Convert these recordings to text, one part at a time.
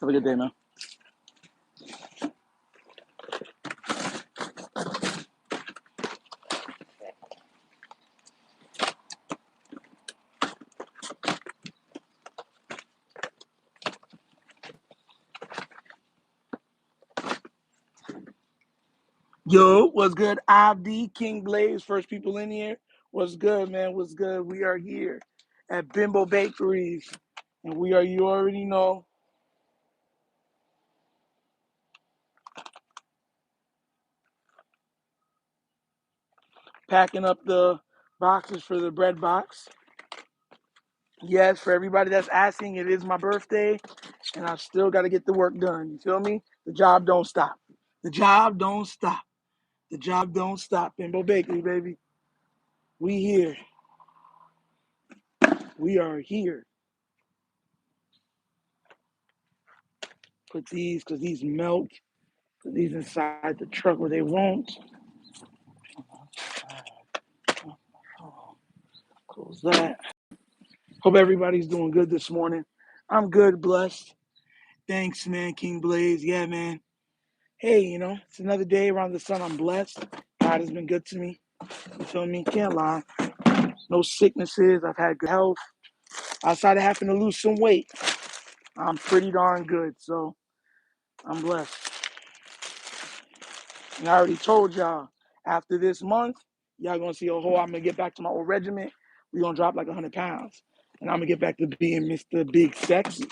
Have a good day, man. Yo, what's good? Abdi, King Blaze, first people in here. What's good, man? What's good? We are here at Bimbo Bakeries. And we are, you already know, packing up the boxes for the bread box. Yes, for everybody that's asking, it is my birthday, and I still got to get the work done. You feel me? The job don't stop. The job don't stop. The job don't stop. Bimbo Bakery, baby. We here. We are here. Put these, because these melt. Put these inside the truck where they won't. Close that. Hope everybody's doing good this morning. I'm good, blessed. Thanks, man, King Blaze. Yeah, man. Hey, it's another day around the sun. I'm blessed. God has been good to me. You feel me? Can't lie. No sicknesses. I've had good health. Outside of having to lose some weight, I'm pretty darn good. So I'm blessed. And I already told y'all, after this month, y'all gonna see I'm gonna get back to my old regiment. We're gonna drop like 100 pounds. And I'm gonna get back to being Mr. Big Sexy.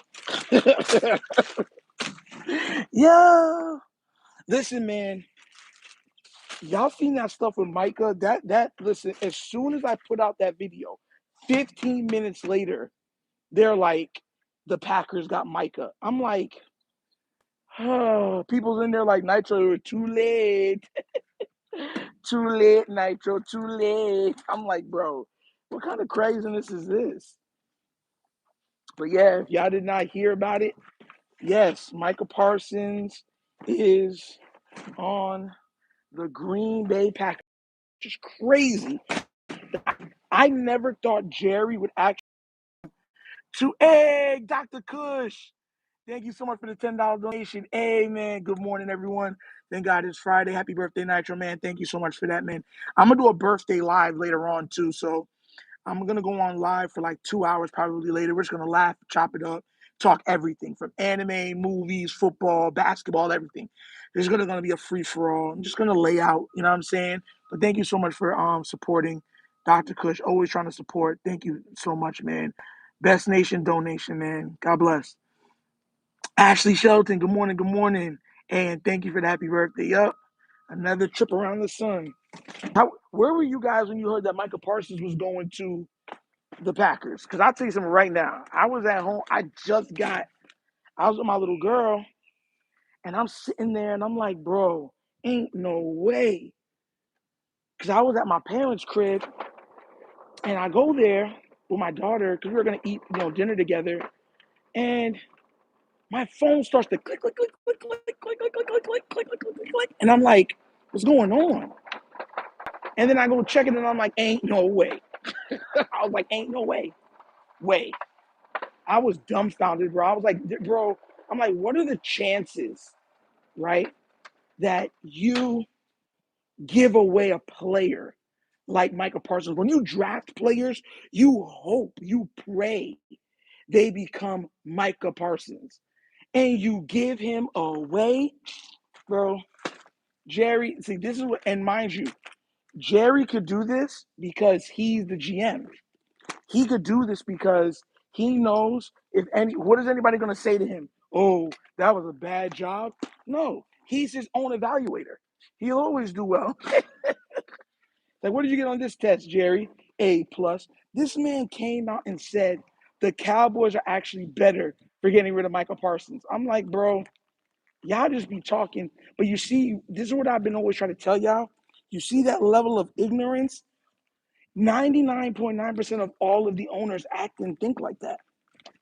Yeah. Listen, man. Y'all seen that stuff with Micah? Listen, as soon as I put out that video, 15 minutes later, they're like, the Packers got Micah. I'm like, oh, people's in there like, Nitro, too late. Too late, Nitro, too late. I'm like, bro, what kind of craziness is this? But yeah, if y'all did not hear about it, yes, Micah Parsons is on the Green Bay Packers. Just crazy. I never thought Jerry would actually hey, Dr. Kush. Thank you so much for the $10 donation. Hey, man, good morning, everyone. Thank God it's Friday. Happy birthday, Nitro, man. Thank you so much for that, man. I'm going to do a birthday live later on, too. So I'm going to go on live for like 2 hours probably later. We're just going to laugh, chop it up, talk everything from anime, movies, football, basketball, everything. There's going to be a free-for-all. I'm just going to lay out, you know what I'm saying? But thank you so much for supporting Dr. Kush. Always trying to support. Thank you so much, man. Best Nation donation, man. God bless. Ashley Shelton, good morning, good morning. And thank you for the happy birthday. Yup. Another trip around the sun. Where were you guys when you heard that Micah Parsons was going to the Packers? Because I'll tell you something right now. I was at home. I was with my little girl, and I'm sitting there, and I'm like, bro, ain't no way. Because I was at my parents' crib, and I go there with my daughter because we were going to eat, dinner together. And my phone starts to click, click, click, click, click, click, click, click, click, click, click, click, click, click, click. And I'm like, what's going on? And then I go check it, and I'm like, ain't no way. I was like, ain't no way. Way. I was dumbfounded, bro. I was like, bro, I'm like, what are the chances, right, that you give away a player like Micah Parsons? When you draft players, you hope, you pray they become Micah Parsons. And you give him away, bro. Jerry, see, this is what, and mind you, Jerry could do this because he's the GM. He could do this because he knows what is anybody going to say to him? Oh, that was a bad job. No, he's his own evaluator. He'll always do well. Like, what did you get on this test, Jerry? A plus. This man came out and said the Cowboys are actually better for getting rid of Michael Parsons. I'm like, bro, y'all just be talking. But you see, this is what I've been always trying to tell y'all. You see that level of ignorance? 99.9% of all of the owners act and think like that.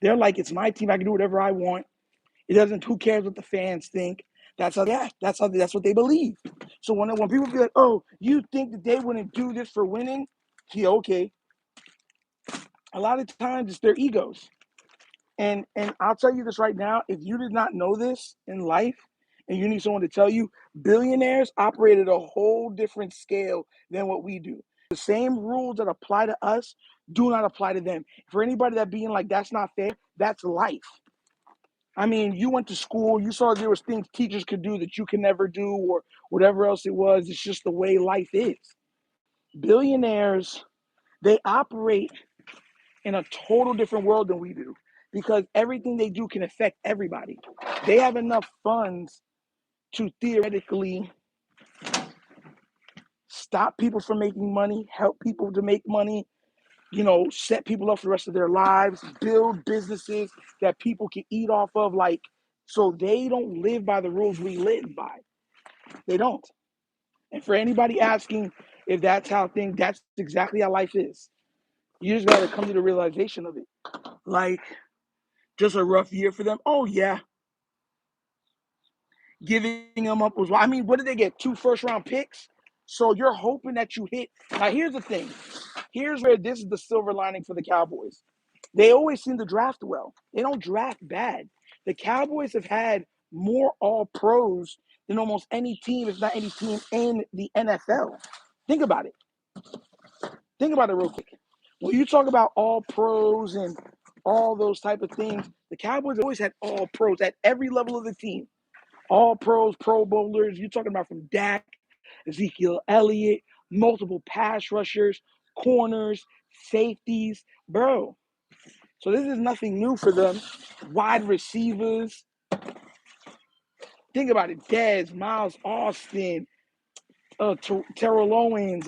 They're like, it's my team. I can do whatever I want. It doesn't. Who cares what the fans think? That's how they act. That's what they believe. So when people be like, oh, you think that they wouldn't do this for winning? Yeah, okay. A lot of times it's their egos. And I'll tell you this right now, if you did not know this in life and you need someone to tell you, billionaires operate at a whole different scale than what we do. The same rules that apply to us do not apply to them. For anybody that being like, that's not fair, that's life. I mean, you went to school, you saw there was things teachers could do that you can never do or whatever else it was. It's just the way life is. Billionaires, they operate in a total different world than we do because everything they do can affect everybody. They have enough funds to theoretically stop people from making money, help people to make money, set people up for the rest of their lives, build businesses that people can eat off of. So they don't live by the rules we live by. They don't. And for anybody asking if that's that's exactly how life is. You just got to come to the realization of it. Like, just a rough year for them. Oh, yeah. Giving them up was, I mean, what did they get? 2 first-round picks? So you're hoping that you hit. Now, here's the thing. Here's where this is the silver lining for the Cowboys. They always seem to draft well. They don't draft bad. The Cowboys have had more all-pros than almost any team, if not any team in the NFL. Think about it. Think about it real quick. When you talk about all-pros and all those type of things, the Cowboys always had all-pros at every level of the team. All-pros, Pro Bowlers. You're talking about from Dak, Ezekiel Elliott, multiple pass rushers, corners, safeties. Bro, so this is nothing new for them. Wide receivers. Think about it. Dez, Miles Austin, Terrell Owens.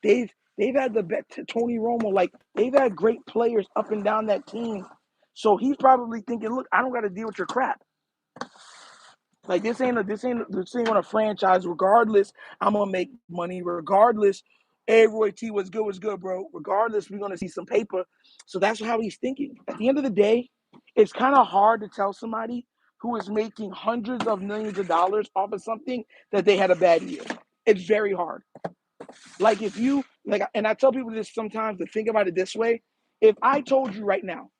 They've had the bet Tony Romo. They've had great players up and down that team. So he's probably thinking, look, I don't got to deal with your crap. This ain't on a franchise. Regardless, I'm gonna make money. Regardless, hey, Roy T, what's good, bro. Regardless, we're gonna see some paper. So that's how he's thinking. At the end of the day, it's kind of hard to tell somebody who is making hundreds of millions of dollars off of something that they had a bad year. It's very hard. And I tell people this sometimes to think about it this way. If I told you right now,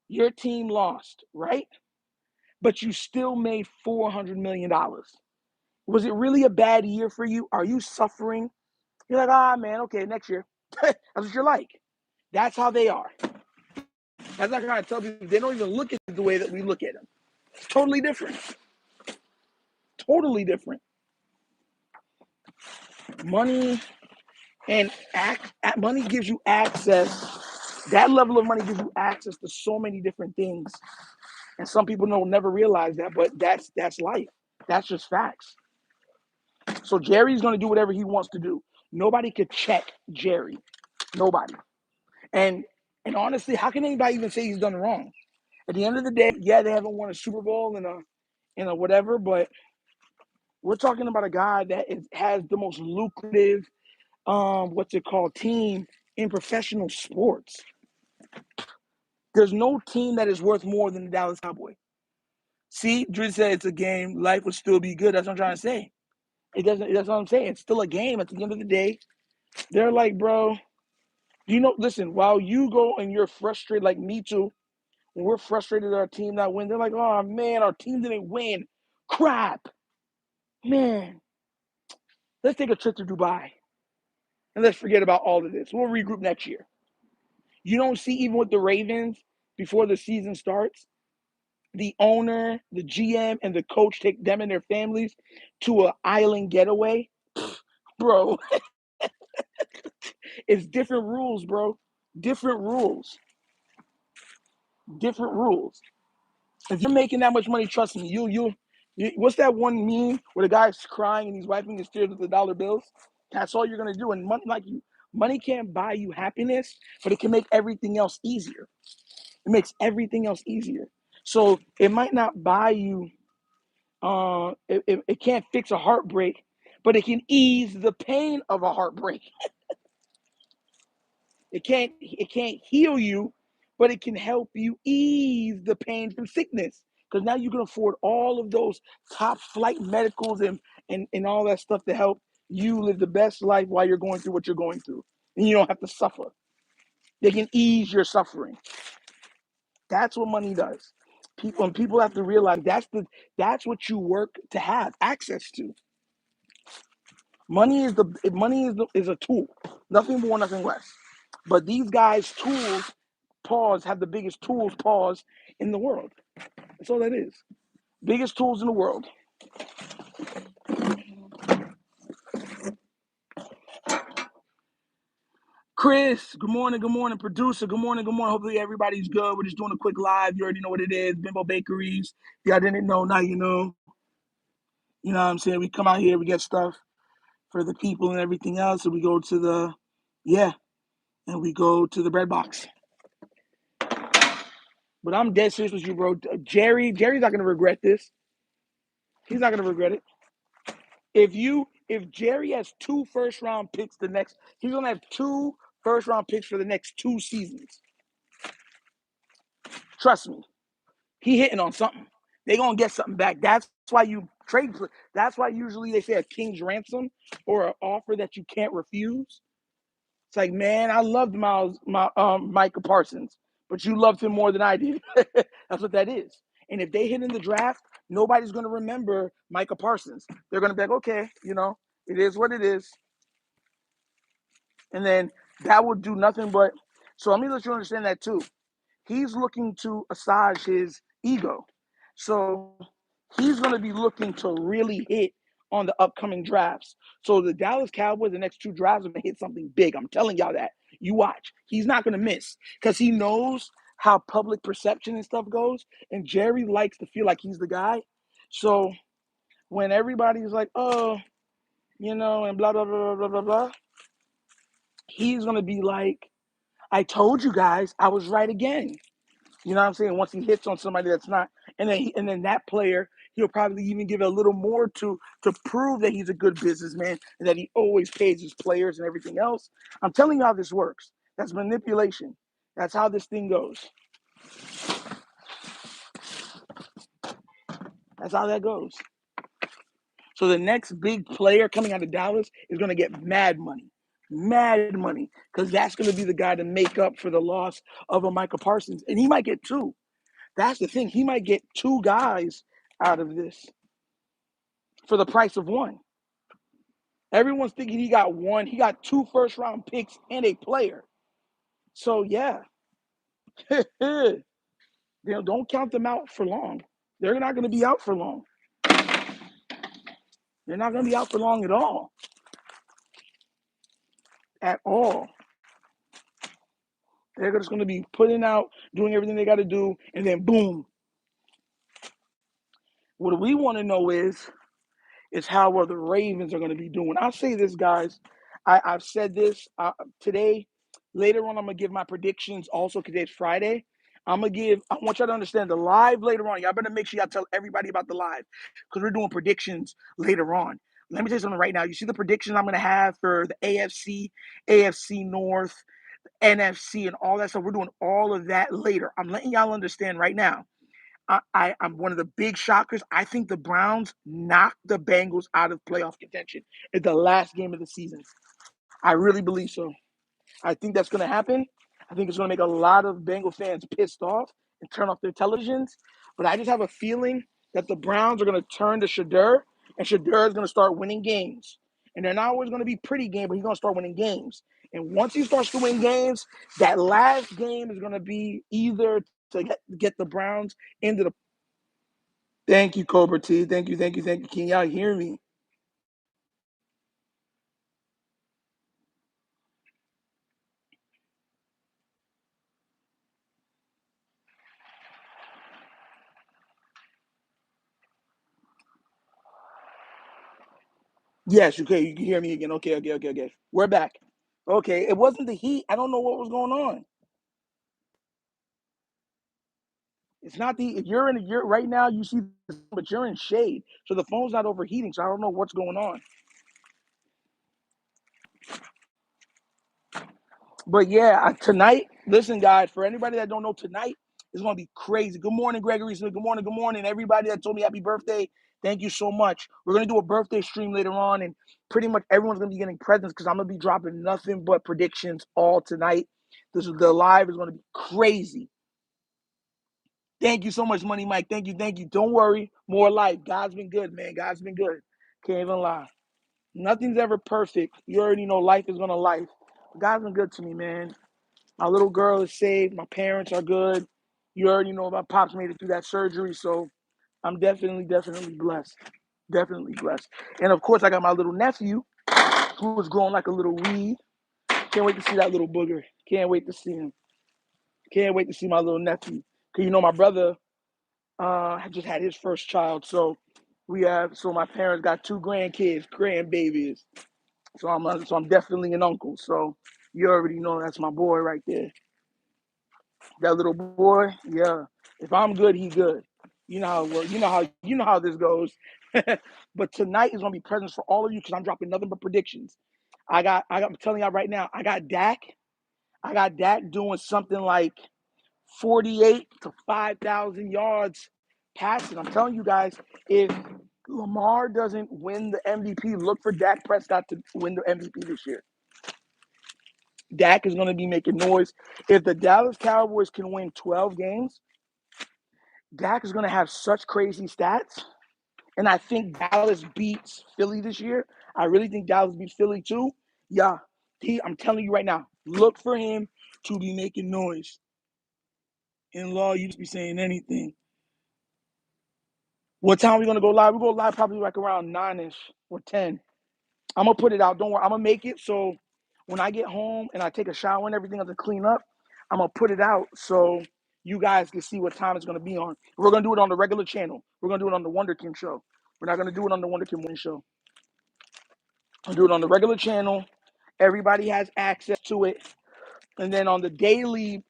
your team lost, right? But you still made $400 million. Was it really a bad year for you? Are you suffering? You're like, man, okay, next year. That's what you're like. That's how they are. That's not going to tell people. They don't even look at it the way that we look at them. It's totally different. Totally different. Money money gives you access. That level of money gives you access to so many different things. And some people don't never realize that, but that's life. That's just facts. So Jerry's going to do whatever he wants to do. Nobody could check Jerry. Nobody. And honestly, how can anybody even say he's done wrong? At the end of the day, yeah, they haven't won a Super Bowl in a whatever, but we're talking about a guy that has the most lucrative, team in professional sports. There's no team that is worth more than the Dallas Cowboys. See, Drew said it's a game. Life would still be good. That's what I'm trying to say. It doesn't. That's what I'm saying. It's still a game. At the end of the day, they're like, bro. Listen. While you go and you're frustrated, like me too. When we're frustrated that our team not win, they're like, oh man, our team didn't win. Crap, man. Let's take a trip to Dubai and let's forget about all of this. We'll regroup next year. You don't see even with the Ravens before the season starts, the owner, the GM, and the coach take them and their families to an island getaway. Bro, it's different rules, bro. Different rules. Different rules. If you're making that much money, trust me, you what's that one meme where the guy's crying and he's wiping his tears with the dollar bills? That's all you're gonna do. And money can't buy you happiness, but it can make everything else easier. It makes everything else easier. So it might not buy you. It can't fix a heartbreak, but it can ease the pain of a heartbreak. It can't heal you, but it can help you ease the pain from sickness. Because now you can afford all of those top flight medicals and all that stuff to help you live the best life while you're going through what you're going through. And you don't have to suffer. They can ease your suffering. That's what money does. People have to realize that's what you work to have access to. Money is a tool, nothing more, nothing less. But these guys' tools, pause, have the biggest tools, pause, in the world. That's all that is. Biggest tools in the world. Chris, good morning, producer, good morning, good morning. Hopefully everybody's good. We're just doing a quick live. You already know what it is. Bimbo Bakeries. If y'all didn't know, now you know. You know what I'm saying? We come out here, we get stuff for the people and everything else, and we go to the, yeah, and we go to the bread box. But I'm dead serious with you, bro. Jerry's not gonna regret this. He's not gonna regret it. If Jerry has 2 first-round picks he's gonna have 2 first-round picks for the next 2 seasons. Trust me, he hitting on something. They gonna get something back. That's why you trade. That's why usually they say a king's ransom or an offer that you can't refuse. It's like, man, I loved Micah Parsons, but you loved him more than I did. That's what that is. And if they hit in the draft, nobody's gonna remember Micah Parsons. They're gonna be like, okay, it is what it is. And then that would do nothing but. So let me let you understand that too. He's looking to assuage his ego. So he's going to be looking to really hit on the upcoming drafts. So the Dallas Cowboys, the next 2 drafts, are going to hit something big. I'm telling y'all that. You watch. He's not going to miss because he knows how public perception and stuff goes. And Jerry likes to feel like he's the guy. So when everybody's like, oh, and blah, blah, blah, blah, blah, blah, he's going to be like, I told you guys I was right again. You know what I'm saying? Once he hits on somebody that's not, and then that player, he'll probably even give it a little more to prove that he's a good businessman and that he always pays his players and everything else. I'm telling you how this works. That's manipulation. That's how this thing goes. That's how that goes. So the next big player coming out of Dallas is going to get mad money, because that's going to be the guy to make up for the loss of a Micah Parsons, and he might get 2. That's the thing. He might get 2 guys out of this for the price of 1. Everyone's thinking he got 1. He got 2 first-round picks and a player. So, yeah. Don't count them out for long. They're not going to be out for long. They're not going to be out for long at all. At all. They're just going to be putting out, doing everything they got to do, and then boom. What we want to know is how well the Ravens are going to be doing. I'll say this, guys. I've said this today. Later on, I'm going to give my predictions also because it's Friday. I want y'all to understand the live later on. Y'all better make sure y'all tell everybody about the live because we're doing predictions later on. Let me tell you something right now. You see the predictions I'm going to have for the AFC North, NFC, and all that stuff. We're doing all of that later. I'm letting y'all understand right now. I'm one of the big shockers. I think the Browns knocked the Bengals out of playoff contention at the last game of the season. I really believe so. I think that's going to happen. I think it's going to make a lot of Bengal fans pissed off and turn off their televisions. But I just have a feeling that the Browns are going to turn to Shadur, and Shadur is going to start winning games. And they're not always going to be pretty games, but he's going to start winning games. And once he starts to win games, that last game is going to be either to get the Browns into the. Thank you, Cobra T. Thank you. Can y'all hear me? Yes, okay, you can hear me again. Okay. We're back. Okay, it wasn't the heat. I don't know what was going on. It's not the you're right now. You see, but you're in shade, so the phone's not overheating. So I don't know what's going on. But yeah, tonight. Listen, guys. For anybody that don't know, tonight is going to be crazy. Good morning, Gregory Smith. Good morning. Everybody that told me happy birthday. Thank you so much. We're going to do a birthday stream later on, and pretty much everyone's going to be getting presents because I'm going to be dropping nothing but predictions all tonight. The live is going to be crazy. Thank you so much, Money Mike. Thank you, thank you. Don't worry. More life. God's been good, man. God's been good. Can't even lie. Nothing's ever perfect. You already know life is gonna life. God's been good to me, man. My little girl is saved. My parents are good. You already know my pops made it through that surgery, so I'm definitely blessed. Definitely blessed. And of course, I got my little nephew who was growing like a little weed. Can't wait to see that little booger. Can't wait to see him. Can't wait to see my little nephew. Cause you know my brother just had his first child, so my parents got two grandkids, grandbabies. So I'm definitely an uncle. So you already know that's my boy right there. That little boy, yeah. If I'm good, he good. You know how it works. You know how this goes. But tonight is gonna be presents for all of you because I'm dropping nothing but predictions. I'm telling y'all right now, I got Dak. I got Dak doing something like 48 to 5,000 yards passing. I'm telling you guys, if Lamar doesn't win the MVP, look for Dak Prescott to win the MVP this year. Dak is going to be making noise. If the Dallas Cowboys can win 12 games, Dak is going to have such crazy stats. And I think Dallas beats Philly this year. I really think Dallas beats Philly too. Yeah, I'm telling you right now, look for him to be making noise. In law, you just be saying anything. What time are we going to go live? We go live probably like around 9-ish or 10. I'm going to put it out. Don't worry. I'm going to make it so when I get home and I take a shower and everything, I have to clean up, I'm going to put it out so you guys can see what time it's going to be on. We're going to do it on the regular channel. We're going to do it on the Wonderkin show. We're not going to do it on the Wonderkin Morning show. I'll do it on the regular channel. Everybody has access to it. And then on the daily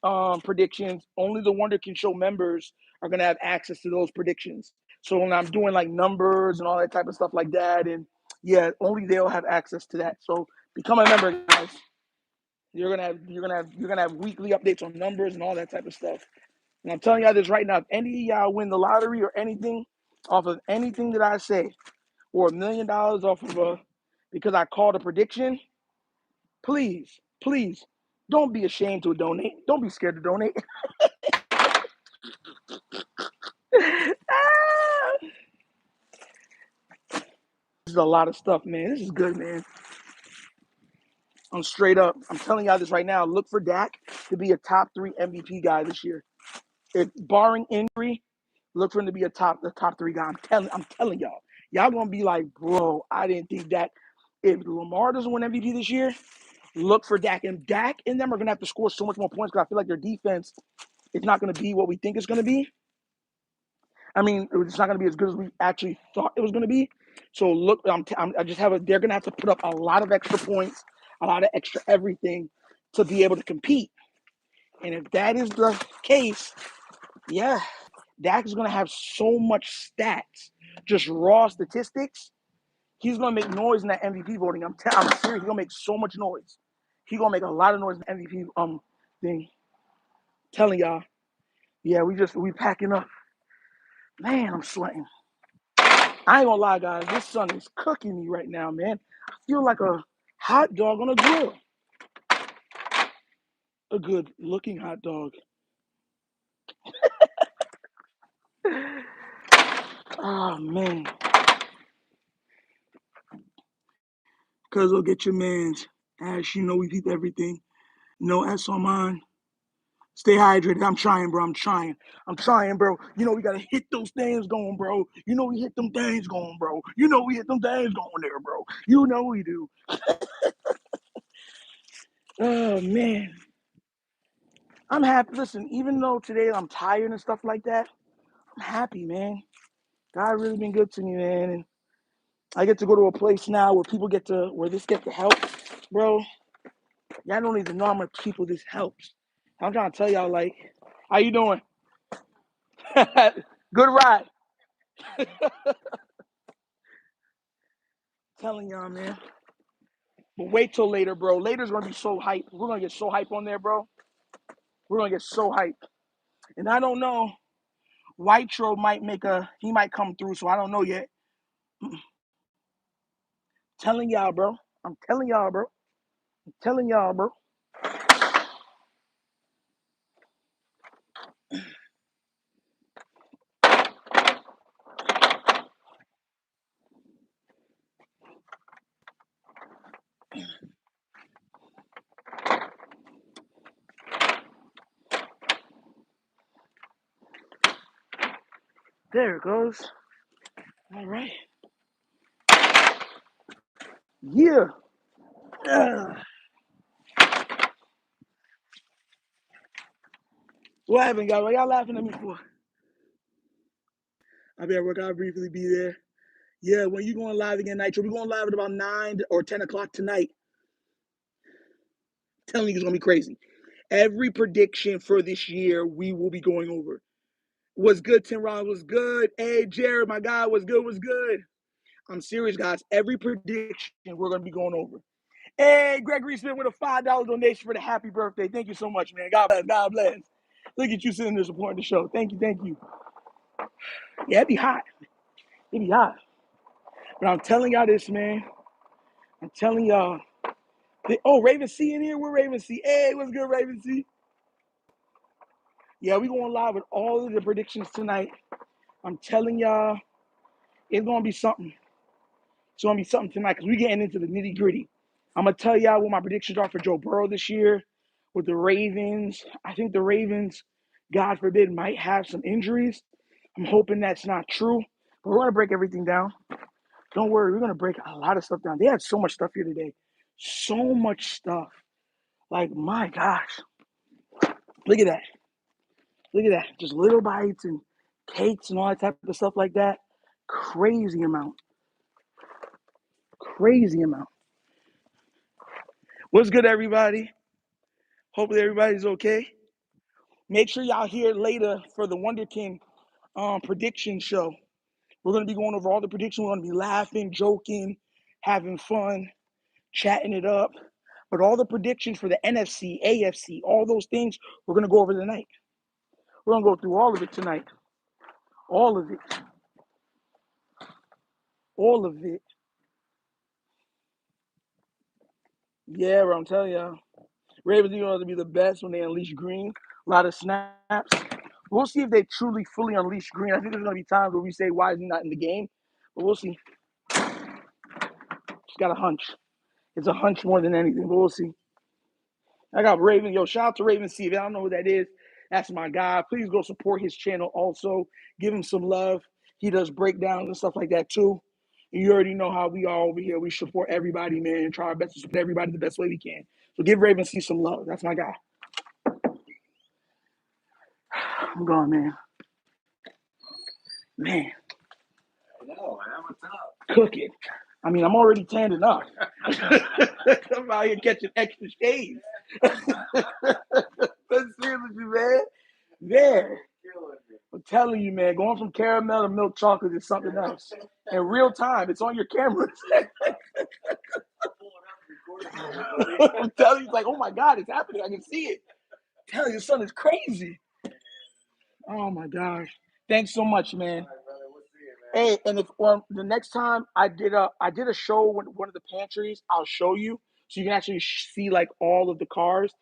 predictions, only the Wonderkin show members are going to have access to those predictions. So when I'm doing like numbers and all that type of stuff like that, and yeah, only they'll have access to that. So become a member, guys. You're gonna have weekly updates on numbers and all that type of stuff. And I'm telling y'all this right now: if any of y'all win the lottery or anything off of anything that I say, or $1 million off of because I called a prediction, please, don't be ashamed to donate. Don't be scared to donate. This is a lot of stuff, man. This is good, man. I'm straight up. I'm telling y'all this right now. Look for Dak to be a top 3 MVP guy this year. If barring injury, look for him to be the top 3 guy. I'm telling y'all. Y'all gonna be like, bro, I didn't think that. If Lamar doesn't win MVP this year, look for Dak. And Dak and them are gonna have to score so much more points because I feel like their defense is not gonna be what we think it's gonna be. I mean, it's not gonna be as good as we actually thought it was gonna be. So look, they're gonna have to put up a lot of extra points, a lot of extra everything to be able to compete. And if that is the case, yeah, Dak is going to have so much stats, just raw statistics. He's going to make noise in that MVP voting. I'm serious. He's going to make so much noise. He's going to make a lot of noise in the MVP thing. Telling y'all, yeah, we packing up. Man, I'm sweating. I ain't gonna lie, guys. This sun is cooking me right now, man. I feel like a hot dog on a grill. A good looking hot dog. Oh man. Cuz will get your mans. Ash, you know we peep everything. No S on mine. Stay hydrated. I'm trying, bro. I'm trying, bro. You know we gotta hit those things going, bro. You know we hit them things going, bro. You know we hit them things going there, bro. You know we do. Oh man. I'm happy. Listen, even though today I'm tired and stuff like that, I'm happy, man. God really been good to me, man. And I get to go to a place now where this get to help, bro. Y'all don't even know how much people this helps. I'm trying to tell y'all, like, how you doing? Good ride. Telling y'all, man. But wait till later, bro. Later's gonna be so hype. We're gonna get so hype on there, bro. We're gonna get so hype. And I don't know. Whitro he might come through, so I don't know yet. Telling y'all, bro. I'm telling y'all, bro. I'm telling y'all, bro. There it goes. All right. Yeah. What happened, guys? What y'all laughing at me for? I'll be at work. I'll briefly be there. Yeah, when you going live again, Nitro, we're going live at about 9 or 10 o'clock tonight. I'm telling you, it's going to be crazy. Every prediction for this year, we will be going over. Was good, Tim Ron was good. Hey, Jared, my guy, was good. I'm serious, guys. Every prediction we're going to be going over. Hey, Gregory Smith with a $5 donation for the happy birthday. Thank you so much, man. God bless. God bless. Look at you sitting there supporting the show. Thank you. Yeah, it'd be hot. It'd be hot. But I'm telling y'all this, man. I'm telling y'all. Oh, Raven C in here? We're Raven C. Hey, what's good, Raven C? Yeah, we going live with all of the predictions tonight. I'm telling y'all, it's going to be something. It's going to be something tonight because we're getting into the nitty gritty. I'm going to tell y'all what my predictions are for Joe Burrow this year with the Ravens. I think the Ravens, God forbid, might have some injuries. I'm hoping that's not true. But we're going to break everything down. Don't worry, we're going to break a lot of stuff down. They had so much stuff here today. So much stuff. Like, my gosh. Look at that. Look at that. Just little bites and cakes and all that type of stuff like that. Crazy amount. Crazy amount. What's good, everybody? Hopefully everybody's okay. Make sure y'all here later for the Wonder King prediction show. We're going to be going over all the predictions. We're going to be laughing, joking, having fun, chatting it up. But all the predictions for the NFC, AFC, all those things, we're going to go over tonight. We're going to go through all of it tonight. All of it. All of it. Yeah, bro, I'm telling y'all. Ravens are going to be the best when they unleash Green. A lot of snaps. We'll see if they truly, fully unleash Green. I think there's going to be times where we say, why is he not in the game? But we'll see. Just got a hunch. It's a hunch more than anything, but we'll see. I got Raven. Yo, shout out to Raven C. If y'all don't know who that is, that's my guy. Please go support his channel also. Give him some love. He does breakdowns and stuff like that too. And you already know how we are over here. We support everybody, man, and try our best to support everybody the best way we can. So give Raven C some love. That's my guy. I'm going, man. Man. No, man, what's up? Cooking. I mean, I'm already tanning up. I'm out here catching extra shades. Let's see with you, man. Yeah. I'm telling you, man, going from caramel to milk chocolate is something else. In real time, it's on your cameras. I'm telling you, it's like, oh my God, it's happening. I can see it. I'm telling you, the sun is crazy. Oh my gosh. Thanks so much, man. Hey, and if the next time I did a show with one of the pantries, I'll show you so you can actually see like all of the cars.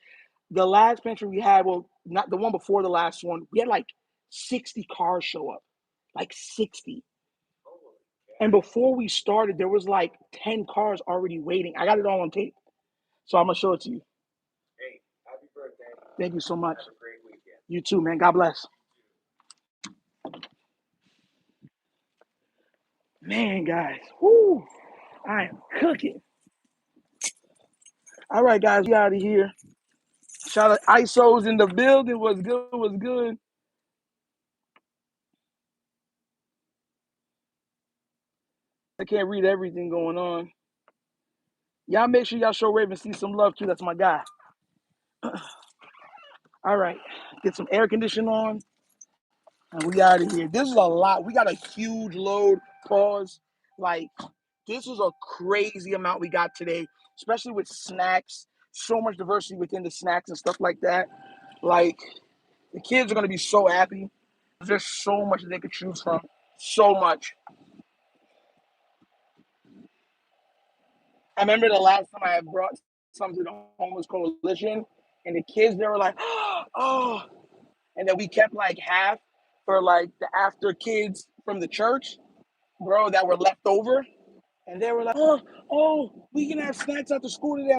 The last pantry we had, well, not the one before the last one, we had like 60 cars show up, like 60. And before we started, there was like 10 cars already waiting. I got it all on tape, so I'm gonna show it to you. Hey, happy birthday. Thank you so much. Have a great weekend. You too, man. God bless. Man, guys, whoo, I am cooking. All right, guys, we out of here. Shout out ISO's in the building. What's good? I can't read everything going on. Y'all make sure y'all show Raven C some love too. That's my guy. All right, get some air conditioning on, and we out of here. This is a lot. We got a huge load. Pause. Like, this was a crazy amount we got today, especially with snacks. So much diversity within the snacks and stuff like that. Like, the kids are gonna be so happy. There's so much that they could choose from. So much. I remember the last time I had brought something to the homeless coalition, and the kids, they were like, oh, and then we kept like half for like the after kids from the church, bro, that were left over. And they were like, oh, we can have snacks after school today.